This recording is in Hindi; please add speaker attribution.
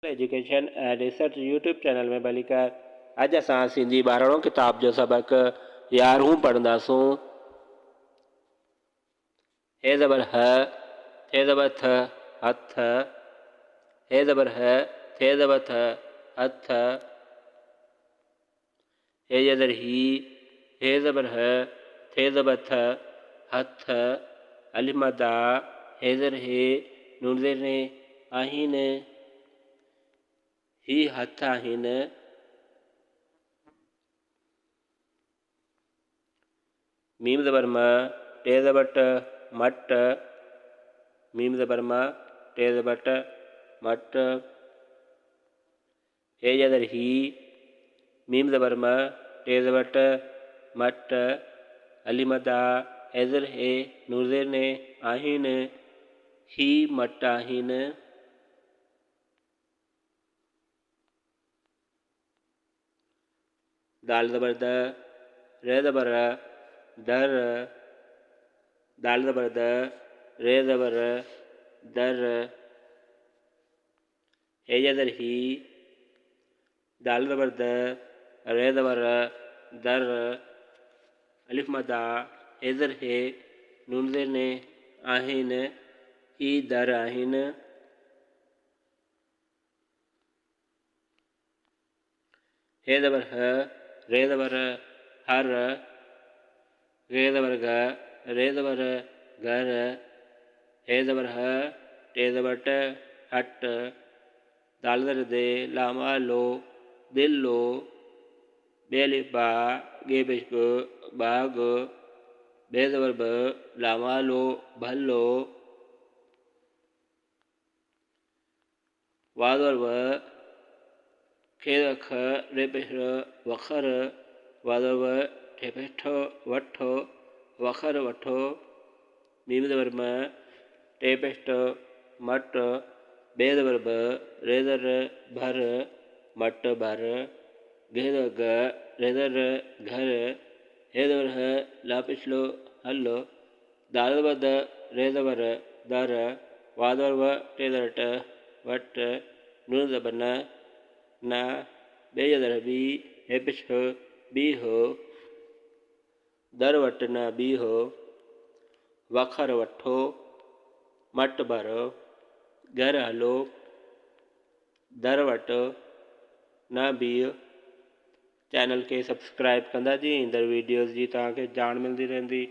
Speaker 1: Education and research YouTube channel में भलीकार अज असां सिंधी ॿारहों किताब जो सबक 11 पढ़ंदासूं। हे ज़बर ह, थे ज़बर थ, हथ। हे ज़बर ह, थे ज़बर थ, हथ। हे ज़बर ही, हे ज़बर ह, थे ज़बर थ, हथ। अलिफ मदा, हे ज़र हे, नून ज़ेर ने, आहीन। ही हथ आहिन। मीम ज़बर म, टे ज़बर ट, मट। मीम ज़बर म, टे ज़बर ट, मट। हे ज़बर ही, मीम ज़बर म, टे ज़बर ट, मट। अलिफ मदा, हे ज़र हे, नून ज़ेर ने, आहिन। ही मट आहिन। दाल ज़बर द, रे ज़बर र, दर। दाल ज़बर द, रे ज़बर र, दर। हे ज़बर ही, दाल ज़बर द, रे ज़बर र, दर। अलिफ मदा, हे ज़र हे, नून ज़ेर ने, आहिन। ही दर आहिन। हे ज़बर ह, रे ज़बर र, हर। गे ज़बर ग, रे ज़बर घर। हे ज़बर ह, टे ज़बर ट, हट। दाल ज़बर दे, लामा लो, दिल लो। बेल बा, गे पेश ब, बाग। बे ज़बर ब, लामा लो, भलो। वा ज़बर व, खे ख, रे पेश र, वखर। वा ज़बर व, ठे पेश ठ, वठो, वखर वठो। मीम ज़बर म, टे पेश ट, मट। बे ज़बर ब, रे ज़र भर, मट भर। घे ज़बर ग, रे ज़र घर। हे ज़बर ह, ला पेश लो, हलो। दाल ज़बर द, रे ज़बर दर। वा ज़बर व, टे ज़बर ट, वट। नून ज़बर न, ना। बे ज़बर बी, हे पेश ह, बी हो। दर वट न बी हो। वखर वठो, मट भरो, घर हलो। दर वट न बीह। चैनल के सब्सक्राइब कंदा जी, ईंदड़ वीडियोज़ जी तव्हांखे ॼाण मिलंदी रहंदी।